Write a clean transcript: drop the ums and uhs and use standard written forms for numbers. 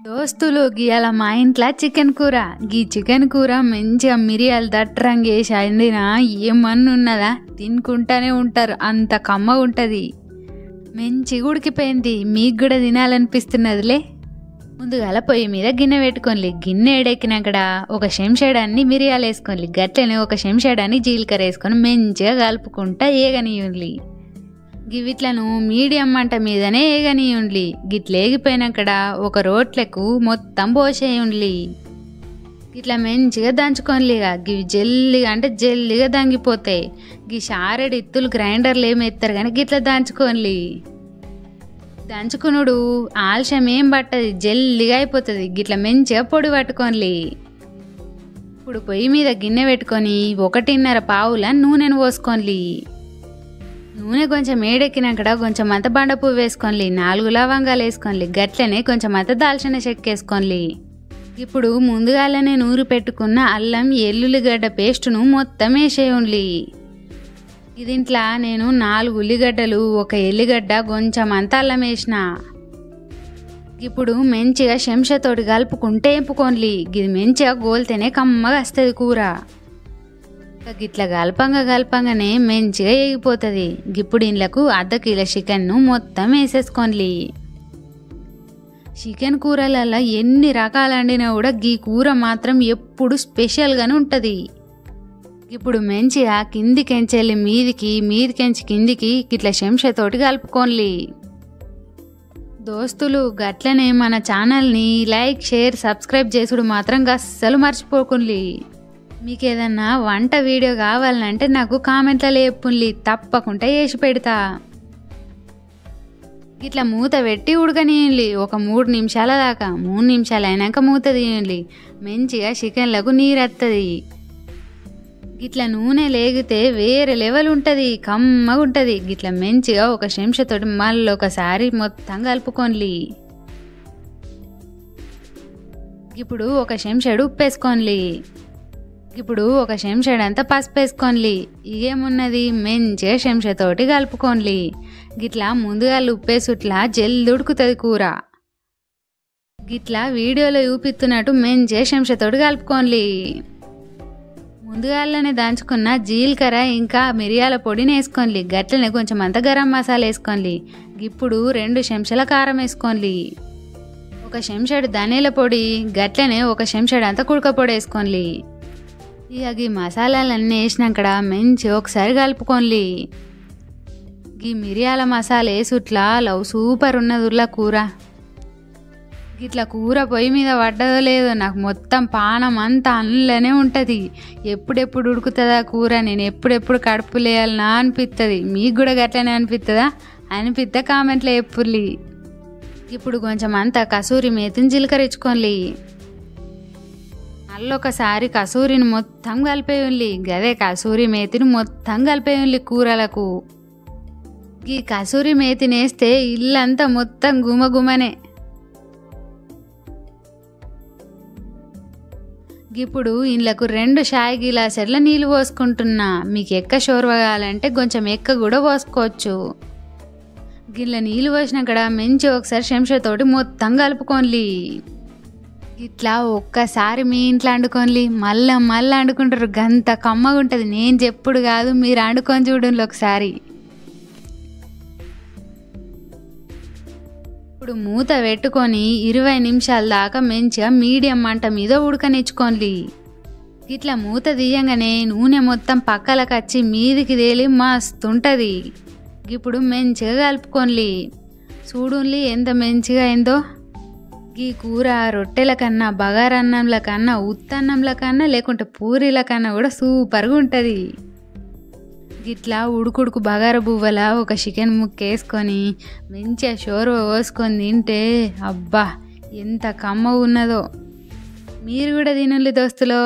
దోస్తులు గియాల మా ఇంట్లో చికెన్ కూర. గీ చికెన్ కూర మంచిగా మిరియాలు దట్టరంగా వేసి అండినా ఏమన్నా ఉన్నదా, తినుకుంటానే ఉంటారు, అంత కమ్మగా ఉంటుంది. మంచిగా ఉడికిపోయింది, మీకు కూడా తినాలనిపిస్తున్నదిలే. ముందుగాల పొయ్యి మీద గిన్నె పెట్టుకోండి. గిన్నె ఎడెక్కినాకడ ఒక చెంచాడాన్ని మిరియాలు వేసుకోండి, గట్లనే ఒక చెంచాడాన్ని జీలకర్ర వేసుకొని మంచిగా కలుపుకుంటా ఏగనీయండి. గివిట్లను మీడియం మంట మీదనే ఏగనీయుండ్లి. గిట్ల ఏగిపోయినాకడ ఒక రోట్లకు మొత్తం పోసేయుండ్లి. గిట్లా మంచిగా దంచుకోనిగా. గివి జల్లిగా అంటే జల్లిగా దంగిపోతాయి. గీ షారెడ్ ఇత్తులు గ్రైండర్లు ఏమి ఎత్తారు కానీ గిట్లా దంచుకోనిలి. దంచుకునుడు ఆలస్యం ఏం పట్టది, జల్లిగా అయిపోతుంది. గిట్లా మంచిగా పొడి పట్టుకోనిలి. ఇప్పుడు పొయ్యి మీద గిన్నె పెట్టుకొని 1.5 పావుల నూనెను పోసుకోనిలి. నూనె కొంచెం ఏడెక్కినాకడ కొంచెం అంత బండపువ్వు వేసుకోనిలి, 4 లవంగాలు వేసుకోనిలి, గట్లనే కొంచెం అంత దాల్చిన చెక్క వేసుకోనిలి. ఇప్పుడు ముందుగాలనే నూరు పెట్టుకున్న అల్లం ఎల్లుల్లిగడ్డ పేస్టును మొత్తం వేసేయండి. దీంట్లో నేను 4 ఉల్లిగడ్డలు, 1 ఎల్లిగడ్డ, కొంచెం అంత అల్లం వేసిన. ఇప్పుడు మంచిగా చెంచాతోటి కలుపుకుంటే ఎంపుకోనిలి. ఇది మంచిగా గోల్తేనే కమ్మగా వస్తుంది కూర. గిట్లా కలపంగానే మంచిగా ఎగిపోతుంది. ఇప్పుడు ఇండ్లకు 1/2 కిలో చికెన్ను మొత్తం వేసేసుకోండి. చికెన్ కూరలలో ఎన్ని రకాలు వండినా కూడా గీ కూర మాత్రం ఎప్పుడు స్పెషల్గానే ఉంటుంది. ఇప్పుడు మంచిగా కిందికెంచెల్లి మీదికి, మీదికెంచి కిందికి గిట్లా చెంచాతోటి కలుపుకోండి. దోస్తులు గట్లనే మన ఛానల్ని లైక్, షేర్, సబ్స్క్రైబ్ చేసుడు మాత్రం అస్సలు మర్చిపోకుండి. మీకు ఏదన్నా వంట వీడియో కావాలంటే నాకు కామెంట్లలో చెప్పుండి, తప్పకుండా చేసి పెడతా. ఇట్లా మూత పెట్టి ఉడకనీయండి ఒక 3 నిమిషాల దాకా. 3 నిమిషాలు అయినాక మూత తీయండి. మంచిగా చికెన్లకు నీరు వస్తుంది. గిట్లా నూనె లేగితే వేరే లెవెల్ ఉంటుంది, కమ్మగా ఉంటుంది. గిట్లా మంచిగా ఒక చెంచాతోటి మళ్ళీ ఒకసారి మొత్తం కలుపుకోండి. ఇప్పుడు ఒక చెంచాడు ఉప్పు వేసుకోండి. ఇప్పుడు ఒక చెంచాడంతా పసుపు వేసుకోండి. ఇదేమున్నది, మంచిగా చెంచాతోటి కలుపుకోండి. గిట్లా ముందుగా ఉప్పేసుట్లా జల్ది ఉడుకుతుంది కూర. గిట్లా వీడియోలో చూపిస్తున్నట్టు మంచిగా చెంచాతోటి కలుపుకోండి. ముందుగానే దంచుకున్న జీలకర్ర ఇంకా మిరియాల పొడిని వేసుకోండి. గట్లనే కొంచెం అంత గరం మసాలా వేసుకోండి. ఇప్పుడు 2 చెంచాల కారం వేసుకోండి. 1 చెంచాడు ధనియాల పొడి, గట్లనే 1 చెంచాడు అంత కుడక పొడి వేసుకోండి. ఇక ఈ మసాలాలన్నీ వేసినాకడ మంచి ఒకసారి కలుపుకోండి. ఈ మిరియాల మసాలా వేసుట్లా సూపర్ ఉన్నదిలా కూర. ఇట్లా కూర పొయ్యి మీద పడ్డదో లేదో నాకు మొత్తం పానం అంతా అందులోనే ఉంటుంది. ఎప్పుడెప్పుడు ఉడుకుతుందా కూర, నేను ఎప్పుడెప్పుడు కడుపు లేయాలనా అనిపిస్తుంది. మీకు కూడా గట్లనే అనిపిస్తుందా? అనిపిస్తే కామెంట్లో చెప్పుర్లి. ఇప్పుడు కొంచెం అంతా కసూరి మేతిని జీలకరించుకోండి. మళ్ళీ ఒకసారి కసూరిని మొత్తం కలిపేయండి. గదే కసూరి మేతిని మొత్తం కలిపేయండి కూరలకు. ఈ కసూరి మేతిని వేస్తే ఇల్లంతా మొత్తం గుమగుమనే. ఇప్పుడు ఇండ్లకు 2 చాయ్ గిలాసుల నీళ్ళు పోసుకుంటున్నా. మీకు ఎక్క షోర్వ కావాలంటే కొంచెం ఎక్క కూడా పోసుకోవచ్చు. గిల్ల నీళ్ళు పోసినాకడ మంచి ఒకసారి చెంచాతోటి మొత్తం కలుపుకోండి. ఇట్లా ఒక్కసారి మీ ఇంట్లో వండుకోండి, మళ్ళీ వండుకుంటారు, గంత కమ్మగా ఉంటుంది. నేను చెప్పుడు కాదు, మీరు వండుకొని చూడండి ఒకసారి. ఇప్పుడు మూత పెట్టుకొని 20 నిమిషాల దాకా మంచిగా మీడియం మంట మీద ఉడకనిచ్చుకోండి. ఇట్లా మూత తీయంగానే నూనె మొత్తం పక్కలకు వచ్చి మీదికి తేలి మస్తు ఉంటుంది. ఇప్పుడు మంచిగా కలుపుకోండి. చూడండి ఎంత మంచిగా అయిందో. ఈ కూర రొట్టెల కన్నా, బగారన్నంల కన్నా, ఉత్తన్నంల కన్నా, లేకుంటే పూరీల కన్నా కూడా సూపర్గా ఉంటుంది. ఇట్లా ఉడుకుడుకు బగార బువ్వల ఒక చికెన్ ముక్క వేసుకొని మంచిగా షోర్వ పోసుకొని తింటే అబ్బా ఎంత కమ్మగా ఉన్నదో. మీరు కూడా తినండి దోస్తులో.